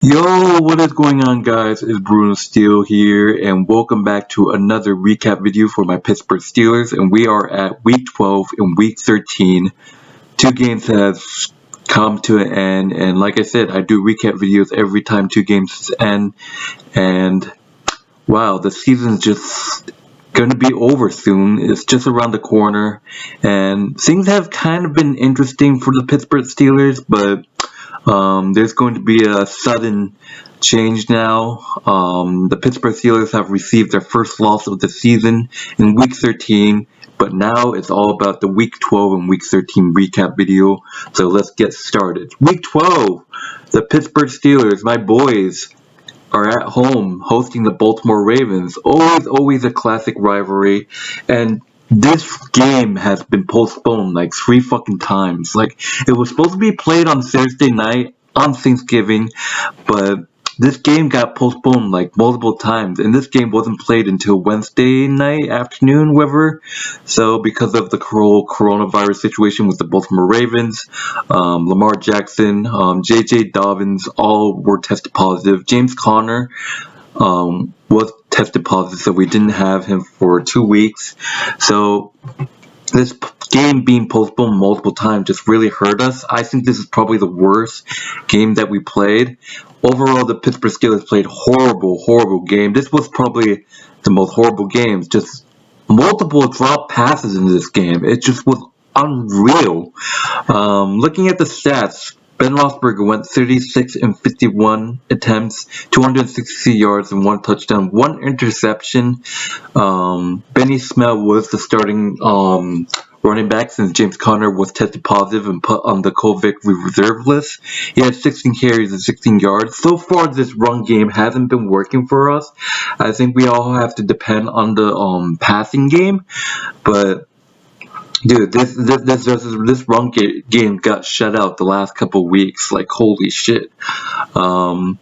Yo, what is going on, guys? It's Bruno Steele here, and welcome back to another recap video for my Pittsburgh Steelers. And we are at week 12 and week 13. Two games have come to an end, and like I said, I do recap videos every time two games end. And wow, the season's just going to be over soon. It's just around the corner, and things have kind of been interesting for the Pittsburgh Steelers, but there's going to be a sudden change now. The Pittsburgh Steelers have received their first loss of the season in Week 13, but now it's all about the Week 12 and Week 13 recap video. So let's get started. Week 12, the Pittsburgh Steelers, my boys, are at home hosting the Baltimore Ravens. Always a classic rivalry. And this game has been postponed like three fucking times. Like, it was supposed to be played on Thursday night on Thanksgiving, but this game got postponed like multiple times, and this game wasn't played until Wednesday night afternoon, whatever. So, because of the coronavirus situation with the Baltimore Ravens, Lamar Jackson, J.J. Dobbins, all were tested positive. James Conner was tested positive, so we didn't have him for 2 weeks. So this game being postponed multiple times just really hurt us. I think this is probably the worst game that we played. Overall, the Pittsburgh Steelers played horrible game. This was probably the most horrible game. Just multiple drop passes in this game. It just was unreal. Looking at the stats, Ben Roethlisberger went 36 and 51 attempts, 260 yards and one touchdown, one interception. Benny Snell was the starting running back since James Conner was tested positive and put on the COVID reserve list. He had 16 carries and 16 yards. So far, this run game hasn't been working for us. I think we all have to depend on the passing game, but dude, this run game got shut out the last couple weeks. Like, holy shit. So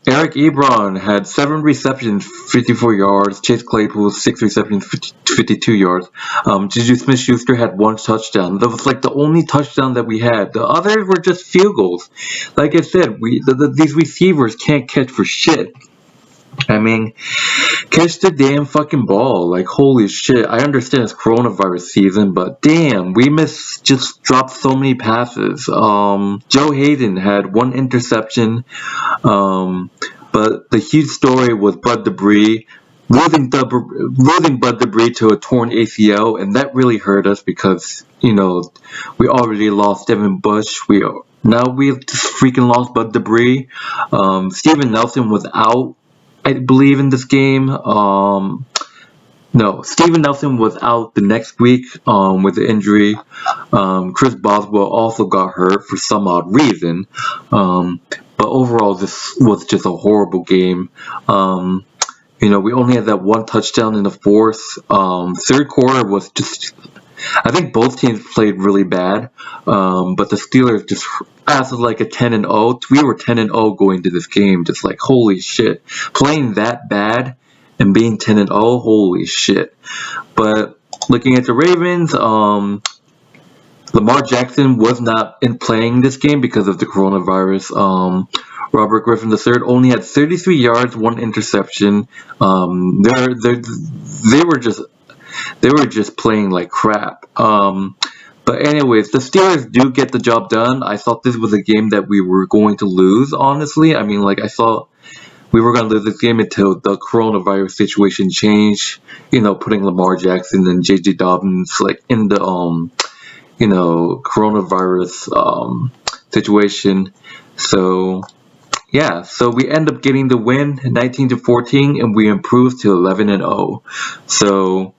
Eric Ebron had 7 receptions, 54 yards. Chase Claypool, 6 receptions, 52 yards. Juju Smith-Schuster had 1 touchdown. That was like the only touchdown that we had. The others were just field goals. Like I said, these receivers can't catch for shit. I mean, catch the damn fucking ball. Like, holy shit. I understand it's coronavirus season, but damn, we just dropped so many passes. Joe Hayden had 1 interception. But the huge story was Bud Debris. Losing Bud Debris to a torn ACL, and that really hurt us because, we already lost Devin Bush. Now we've just freaking lost Bud Debris. Steven Nelson was out, I believe, in this game. No, Steven Nelson was out the next week with the injury. Chris Boswell also got hurt for some odd reason. But overall, this was just a horrible game. We only had that 1 touchdown in the fourth. Third quarter was just, I think both teams played really bad. But the Steelers just, as like a 10-0, we were 10-0 going to this game. Just like, holy shit. Playing that bad and being 10-0, holy shit. But looking at the Ravens, Lamar Jackson was not playing this game because of the coronavirus. Robert Griffin III only had 33 yards, 1 interception. They were just playing like crap. But anyways, the Steelers do get the job done. I thought this was a game that we were going to lose, honestly. I mean, like, I thought we were going to lose this game until the coronavirus situation changed. Putting Lamar Jackson and J.J. Dobbins like in the coronavirus situation. So yeah, so we end up getting the win 19-14, and we improved to 11-0. So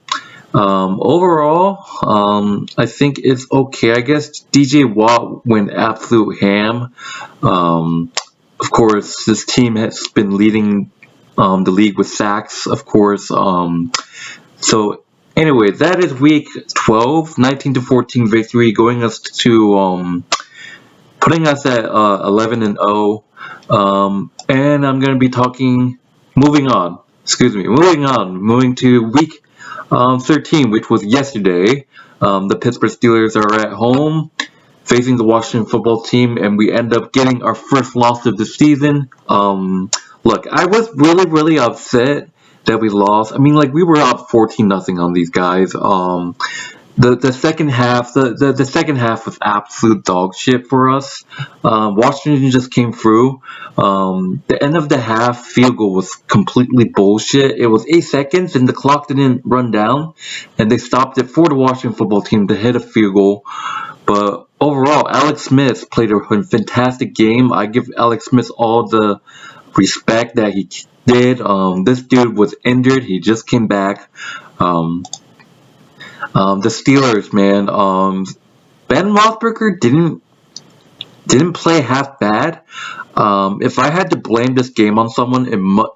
overall, I think it's okay. I guess DJ Watt went absolute ham. Of course, this team has been leading the league with sacks, of course. So anyway, that is week 12, 19-14 victory, going us to putting us at 11-0. And I'm going to be moving to week 13, which was yesterday. The Pittsburgh Steelers are at home facing the Washington football team, and we end up getting our first loss of the season. Look, I was really upset that we lost. I mean, like, we were up 14-0 on these guys. The second half, the second half was absolute dog shit for us. Washington just came through. The end of the half field goal was completely bullshit. It was 8 seconds and the clock didn't run down, and they stopped it for the Washington football team to hit a field goal. But overall, Alex Smith played a fantastic game. I give Alex Smith all the respect that he did. This dude was injured. He just came back. The Steelers, man. Ben Roethlisberger didn't play half bad. If I had to blame this game on someone,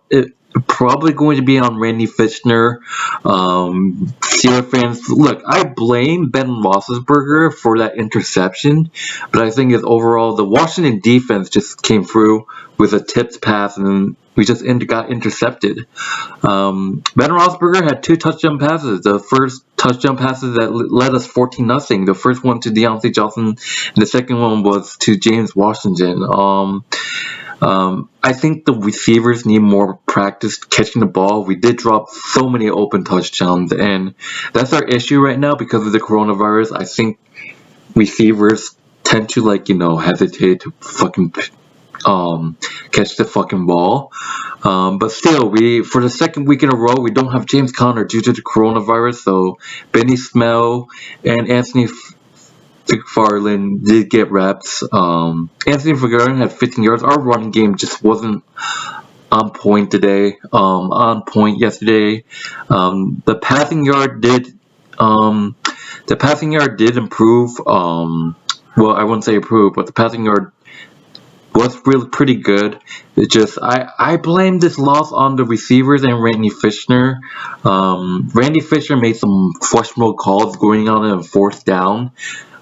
it probably going to be on Randy Fitchner. Steelers fans, look, I blame Ben Roethlisberger for that interception, but I think it's overall the Washington defense just came through with a tipped pass and we just got intercepted. Ben Roethlisberger had 2 touchdown passes. The first touchdown passes that led us 14-0. The first one to Deontay Johnson, and the second one was to James Washington. I think the receivers need more practice catching the ball. We did drop so many open touchdowns, and that's our issue right now because of the coronavirus. I think receivers tend to hesitate to fucking catch the fucking ball. But still, for the second week in a row, we don't have James Conner due to the coronavirus. So Benny Snell and Anthony McFarland did get reps. Anthony McFarland had 15 yards. Our running game just wasn't on point today. On point yesterday. The passing yard did improve. Well, I wouldn't say improve, but the passing yard was really pretty good. It just I blame this loss on the receivers and Randy Fitchner. Randy Fitchner made some questionable calls going on a 4th down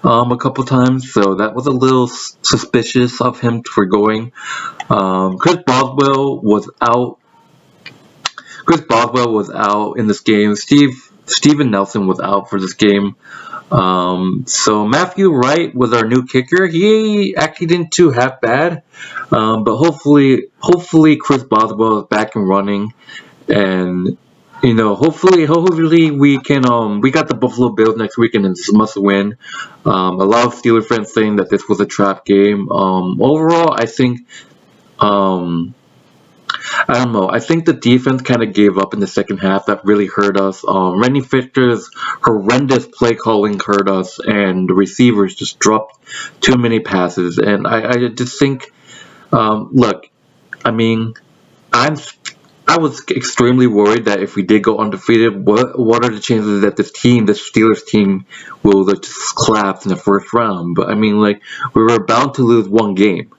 a couple times, so that was a little suspicious of him for going. Chris Boswell was out. In this game. Steven Nelson was out for this game. So Matthew Wright was our new kicker. He actually didn't do half bad. But hopefully Chris Boswell is back and running, and hopefully we can we got the Buffalo Bills next week and it's a must win. A lot of Steelers fans saying that this was a trap game. Overall, I think I don't know. I think the defense kind of gave up in the second half. That really hurt us. Randy Fitchner's horrendous play calling hurt us, and the receivers just dropped too many passes. And I just think, look, I mean, I was extremely worried that if we did go undefeated, what are the chances that this Steelers team, will just collapse in the first round? But I mean, we were bound to lose one game.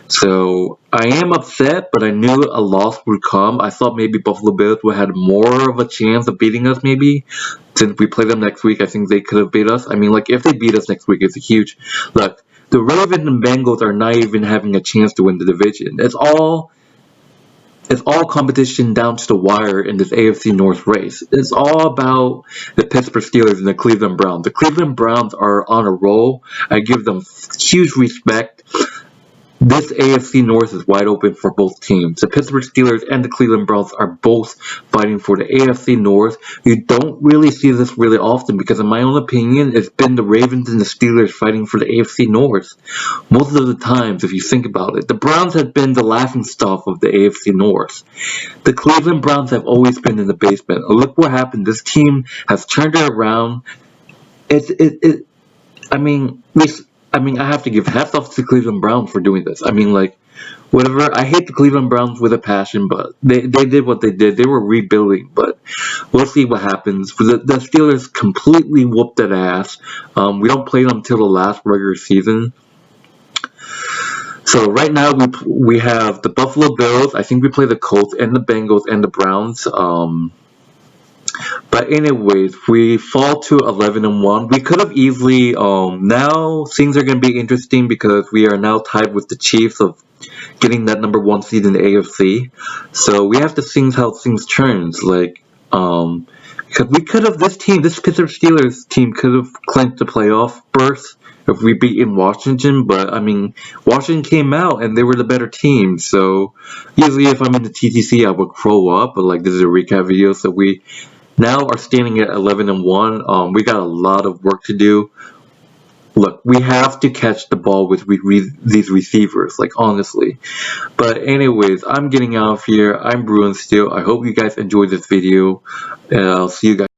So I am upset, but I knew a loss would come. I thought maybe Buffalo Bills would have more of a chance of beating us, maybe. Since we play them next week, I think they could have beat us. I mean, if they beat us next week, it's a huge... Look, the Ravens and Bengals are not even having a chance to win the division. It's all competition down to the wire in this AFC North race. It's all about the Pittsburgh Steelers and the Cleveland Browns. The Cleveland Browns are on a roll. I give them huge respect. This AFC North is wide open for both teams. The Pittsburgh Steelers and the Cleveland Browns are both fighting for the AFC North. You don't really see this really often because, in my own opinion, it's been the Ravens and the Steelers fighting for the AFC North. Most of the times, if you think about it, the Browns have been the laughingstock of the AFC North. The Cleveland Browns have always been in the basement. Look what happened. This team has turned it around. I have to give hats off to the Cleveland Browns for doing this. I mean, whatever. I hate the Cleveland Browns with a passion, but they did what they did. They were rebuilding, but we'll see what happens. The Steelers completely whooped that ass. We don't play them until the last regular season. So right now we have the Buffalo Bills. I think we play the Colts and the Bengals and the Browns. But anyways, we fall to 11-1. We could have easily, now things are going to be interesting because we are now tied with the Chiefs of getting that number 1 seed in the AFC. So we have to see how things turns. Because we could have, this Pittsburgh Steelers team could have clinched the playoff berth if we beat in Washington, but I mean, Washington came out and they were the better team. So usually, if I'm in the TTC, I would crow up. But like, this is a recap video, so we now are standing at 11-1. We got a lot of work to do. Look, we have to catch the ball with these receivers, like honestly. But anyways, I'm getting out of here. I'm Bruin Steel. I hope you guys enjoyed this video, and I'll see you guys.